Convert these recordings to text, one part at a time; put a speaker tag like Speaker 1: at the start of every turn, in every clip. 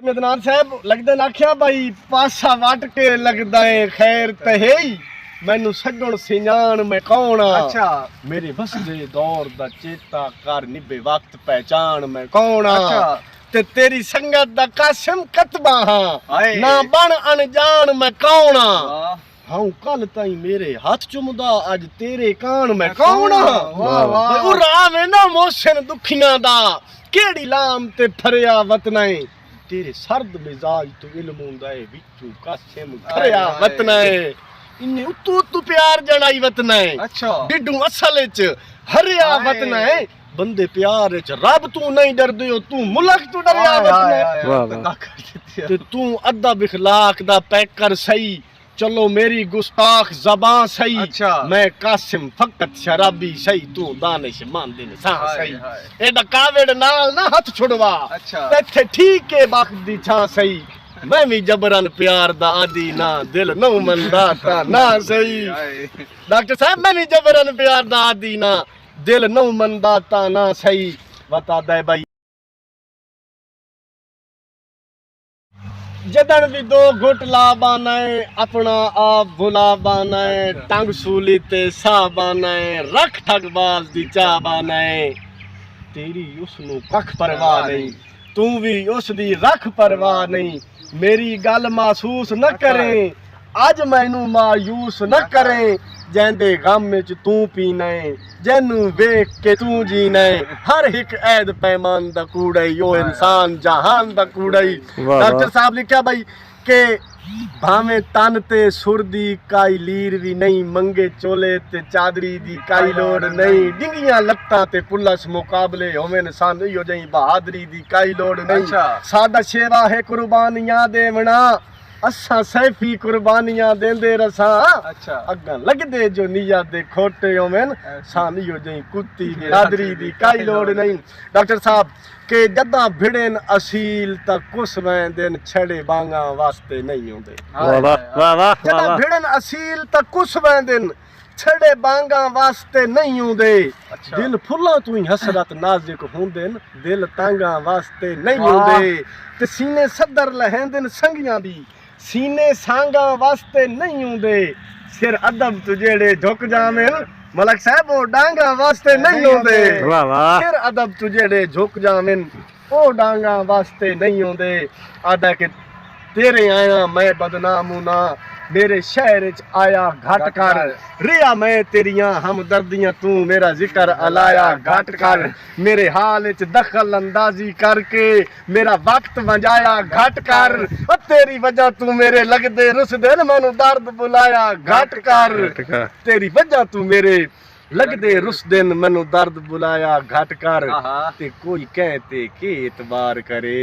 Speaker 1: मिदनार साहब लगदा ना आख्या भाई पासा वट के लगदा है खैर तहेई मैनू सजण सियाण मैं कौन
Speaker 2: अच्छा
Speaker 1: मेरे बस दे दौर दा चेता कर निभे वक्त पहचान मैं कौन
Speaker 2: अच्छा
Speaker 1: ते तेरी संगत दा कासिम कतबा
Speaker 2: हाय।
Speaker 1: ना बन अनजान मैं कौन
Speaker 2: वाह
Speaker 1: हां कल ताई मेरे हाथ चुमदा अज तेरे कान मैं कौन
Speaker 2: वाह वाह
Speaker 1: उरा में ना मोशन दुखियां दा केड़ी लाम ते फरिया वतनाए तेरे सर्द मिजाज तो इल्म हुंदा है विचू कासिम खरिया वतनाए इन्ने उतू प्यार जनाई वतनाए
Speaker 2: अच्छा
Speaker 1: डिडू असल च हरिया वतनाए बंदे प्यार च रब तू नहीं डरदे हो तू मुल्क तू डरिया वतनाए ते तू अदब इखलाक दा पैकर सही चलो मेरी गुस्ताख जबां सही
Speaker 2: अच्छा
Speaker 1: मैं कासिम फकत शराबी सही तू दानिश मानदिन सा सही एदा कावेड़ नाल ना हाथ छुड़वा
Speaker 2: अच्छा
Speaker 1: इत्थे ठीक है बाख दी छा सही मैं भी जबरन प्यार दा आदी ना दिल नौ मंदा ता ना सही डॉक्टर साहब मैं भी जबरन प्यार दा आदी ना दिल नौ मंदा ता ना सही बता दे भाई जदन भी दो घुट ला बानाए अपना आप भुला बानाए टंग सूली ते सा बानाए रख ठगबाज दी चा बानाए तेरी उसनू कख परवाह नहीं तू भी उस दी रख परवाह नहीं मेरी गल महसूस न करें अज मैनू मायूस न करें जैंदे गम च तू पीना है जैनू वेख के तू जीना है हर एक ऐद पैमान दा कूड़ा यो इंसान जहान दा कूड़ा डॉक्टर साहब लिखा भाई के भावे तन ते सुर दी काई लीर भी नहीं मंगे चोले ते चादरी दी काई लोड़ नहीं डिंगियां लत्तां ते पुलस मुकाबले होवेन सन यो जई बहादरी दी काई लोड़ नहीं साडा शेवा है कुर्बानियां देवना असा सैफी कुर्बानियां देंदे रसा
Speaker 2: अच्छा
Speaker 1: अग्गा लगदे जो निया दे खोटे होवेन सान यो जई कुत्ती बहादरी दी काई लोड़ नहीं डॉक्टर साहब के जदा भिड़न असील तक कुछ दिन छड़े बांगा वास्ते नहीं होंदे
Speaker 3: वाह वाह वाह
Speaker 1: जदा भिड़न असील तक कुछ दिन छड़े बांगा वास्ते नहीं होंदे दिल फुल्ला तू ही हसरत नाजुक होंदे दिल तांगा वास्ते नहीं होंदे ते सीने सदर लहेंदन संगियां दी सीने सांगा वास्ते नहीं होंदे सिर अदब तू जेड़े झुक जावें मलक साहब वो डांगा वास्ते नहीं होंदे
Speaker 3: वाह वाह
Speaker 1: फिर अदब तू जेड़े झुक जावें ओ डांगा वास्ते नहीं होंदे आदा के तेरे आया मैं बदनाम हूं ना मेरे शहर च आया घट कर रिया मैं तेरियां हमदर्दियां तू मेरा जिक्र अलाया घट कर मेरे हाल च दखल अंदाजी करके मेरा वक्त वंजाया घट कर तेरी वजह तू मेरे लगदे रुस दिन मैनू दर्द बुलाया घट कर तेरी वजह तू मेरे लगदे रुस दिन मैनू दर्द बुलाया घट कर ते कोई कहते के इतबार करे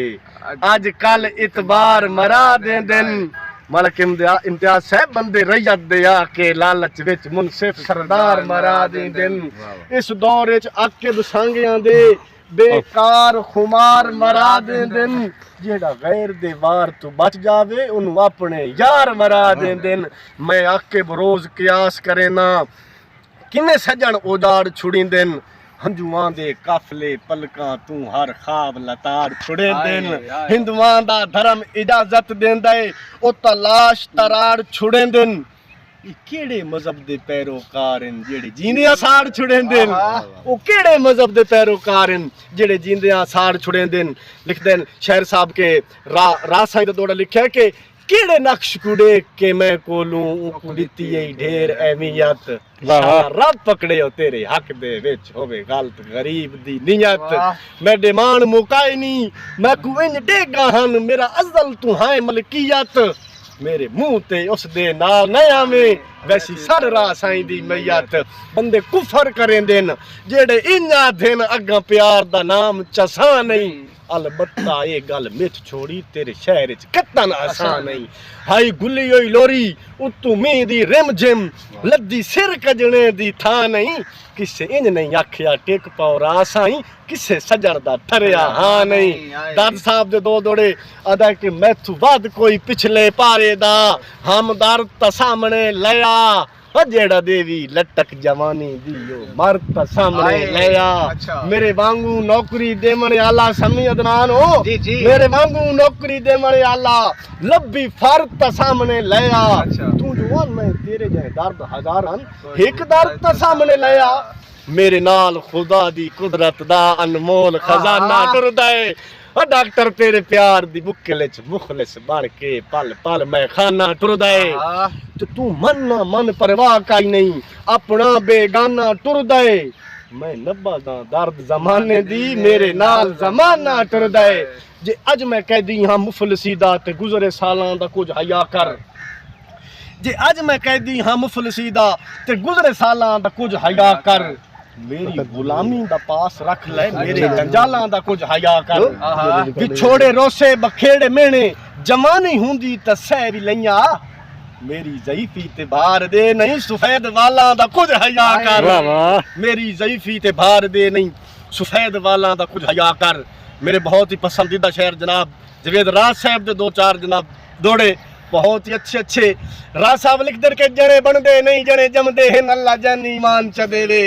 Speaker 1: अज कल इतबार मरा दे दिन मलक इम्तियाज साहब बंदे रैयत दे आके लालच विच मुनसिफ सरदार मरा दे दिन इस दौर च आकिब सांगियां दे बेकार खुमार मरा दे दिन जेड़ा गैर दे वार तू बच जावे उन्हू अपने यार मरा दे दिन मैं आकिब रोज कियास करे ना किन्ने सजन उजाड़ छुड़ी दिन हंजुआं दे काफले पलकां तू हर खाब लताड़ छुड़े दिन हिंदुआं दा धर्म इजाजत देंदा है ओ तलाश तराड़ छुड़े दिन केड़े मजहब दे पैरोकार हैं जेड़े जींदियां साड़ छुड़े दिन ओ केड़े मजहब दे पैरोकार हैं जेड़े जींदियां साड़ छुड़े दिन लिख देन शायर साहब के रासाई दा दोड़ा लिखया के केड़े नक्श कुड़े के मैं कोलूं कुड़ीती ढेर अहमियत रब पकड़े हो तेरे हक दे विच होवे गलत गरीब दी नियत मैं डिमांड मुकाई नी मैं को इंज डेगा हन मेरा अज़ल तू है मलकियत मेरे मुंह ते उस दे नाल न आवे वैसी सर रा साईं दी मैयत बंदे कुफर करेंदे न जेड़े इन्ना दिन अग्गा प्यार दा नाम चसा नहीं अलबत्ता ये गल मिठ छोड़ी तेरे शहर च कत्तन आसान नहीं हाई गुल्ली होई लोरी उत्तू मी दी रिम जिम लद्दी सिर कजने दी था नहीं किसे इंज नहीं आखिया टेक पौरा साईं किसे सजर दा ठरिया हाँ नहीं दाद साहब दे दो दोड़े अदा कि मैथू बाद कोई पिछले पारे दा हमदर्द ता सामने लया जेड़ा देवी लटक जवानी दियो मर्द सामने
Speaker 2: हाय,
Speaker 1: ले आ
Speaker 2: अच्छा।
Speaker 1: मेरे वांगू नौकरी देवण आला समी अदनान हो
Speaker 2: जी, जी।
Speaker 1: मेरे वांगू नौकरी देवण आला लब्बी फर्द सामने ले आ
Speaker 2: अच्छा।
Speaker 1: तू जवान मैं तेरे जै दर्द हजारन एक दर्द सामने ले आ मेरे नाल खुदा दी कुदरत दा अनमोल खजाना टुरदा है डॉक्टर तेरे प्यार दी बुक्कल च मुखलिस बन के पल पल मैं खाना टुरदा है
Speaker 2: हाँ।
Speaker 1: तो तू मन ना मन परवाह काई नहीं अपना बेगाना टुरदा है मैं नब्बा दा दर्द जमाने दी मेरे नाल जमाना टुरदा है जे अज मैं कहदी हां मुफलसी दा ते गुजरे सालां दा कुछ हया कर जे अज मैं कहदी हां मुफलसी दा ते गुजरे सालां दा कुछ हया कर मेरी गुलामी दा पास रख ले मेरे जंजालां दा कुछ हया कर विछोड़े रोसे बखेड़े मेने जवानी हुंदी त सह भी लइया मेरी ज़ईफी ते भार दे नहीं सफेद वाला दा कुछ हया कर
Speaker 3: वाह वाह
Speaker 1: मेरी ज़ईफी ते भार दे नहीं सफेद वाला दा कुछ हया कर मेरे बहुत ही पसंदीदा शेर जनाब जवेद राज साहब दे दो चार जनाब दौड़े बहुत ही अच्छे राज साहब लिख दे के जड़े बनदे नहीं जड़े जमदे हैं अल्लाह जानी मान च देवे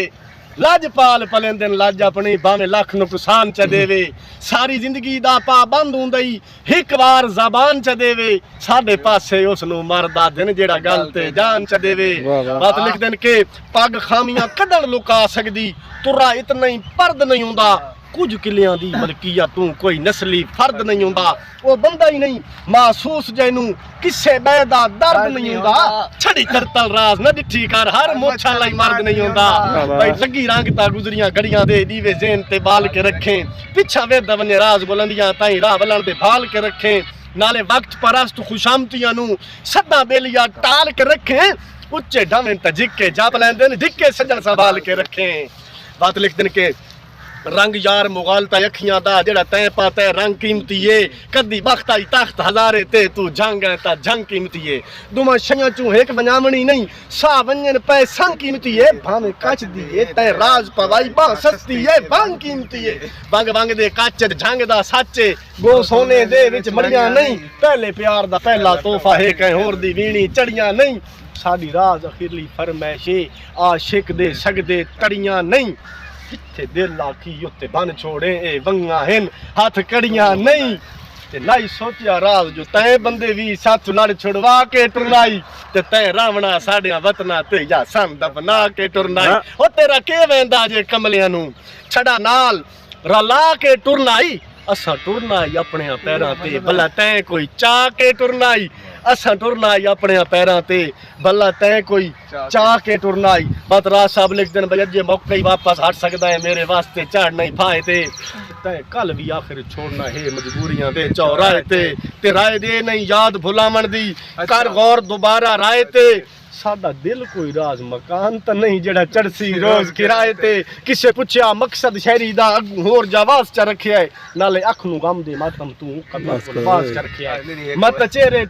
Speaker 1: लाजपाल पलेंदन लाज अपनी भावे लख नुकसान च देवे सारी जिंदगी दा पाबंद हुंदई एक बार ज़बान च देवे साडे पासे उस नु मरदा दिन जेड़ा गल ते जान च देवे
Speaker 3: वाह, वाह।
Speaker 1: बात लिख देन के पग खामियां कदन लुका सकदी तुरा इतना ही पर्द नहीं हुंदा कुछ किलियां दी मलकिया तू कोई नस्ली फर्द नहीं हुंदा वो बंदा ही नहीं महसूस जैनू किसे बैदा दर्द नहीं हुंदा छड़ी करतल राज न डिठी कर हर मोछा लाई मर्द नहीं हुंदा भाई लगी रंगता गुजरियां घड़ियां दे दीवे ज़हन ते बाल के रखें पिछा वेदा वने राज बुलंदियां ताई राह वलन ते भाल के रखें नाले वक्त परस्त खुशामतियां नु सदा बेलिया टाल के रखें उच्चे ढावें त जिक्के जाप लैंदे न धिक्के सजन संभाल के रखें बात लिख दिन के रंग यार मुगालता अखियां दा जेड़ा तैं पाता है रंग कीमती है कदी बख्त आई तख्त हजारे ते तू जंग है ता जंग कीमती है दुमा शयां चू एक बनावणी नहीं सा वंजन पै संग कीमती है भावे कच दी है तै राज पवाई बा सस्ती है भांग कीमती है बंग बंग दे कच जंग दा सच्चे गो सोने दे विच मड़ियां नहीं पहले प्यार दा पहला तोहफा है कै होर दी वीणी चढ़ियां नहीं साडी राज अखिरली फरमाइशे आशिक दे सगदे तड़ियां नहीं किथे दिल आखी उत्ते बन छोड़े ए वंगा हैं हाथ कड़ियां नहीं ते लाई सोचिया राज जो तै बंदे भी साथ लड़ छुड़वा के टुरनाई ते तै रावणा साडियां वतना ते या सन दफना के टुरनाई ओ तेरा के वेंदा जे कमलियां नु छड़ा नाल रला के टुरनाई असा टुरना ही अपने पैरां ते भला तैं कोई चा के टुरना ही असा टुरना ही अपने पैरां ते भला तैं कोई चा के टुरना ही बात राज साहब लिख देन भई अजे मौका ही वापस हट सकदा है मेरे वास्ते चढ़ नहीं फाए ते तैं कल भी आखिर छोड़ना है मजबूरियां दे चौराहे ते राय दे नहीं याद भुलावण दी कर गौर दोबारा राय ते साडा दिल कोई राज मकान तो नहीं जेड़ा चढ़सी रोज किराए ते किसे पुछया मकसद शहरी दा होर जावाज च रखिया है नाले अख नु गम दे मातम तू कदम पास कर रखिया है मत चेहरे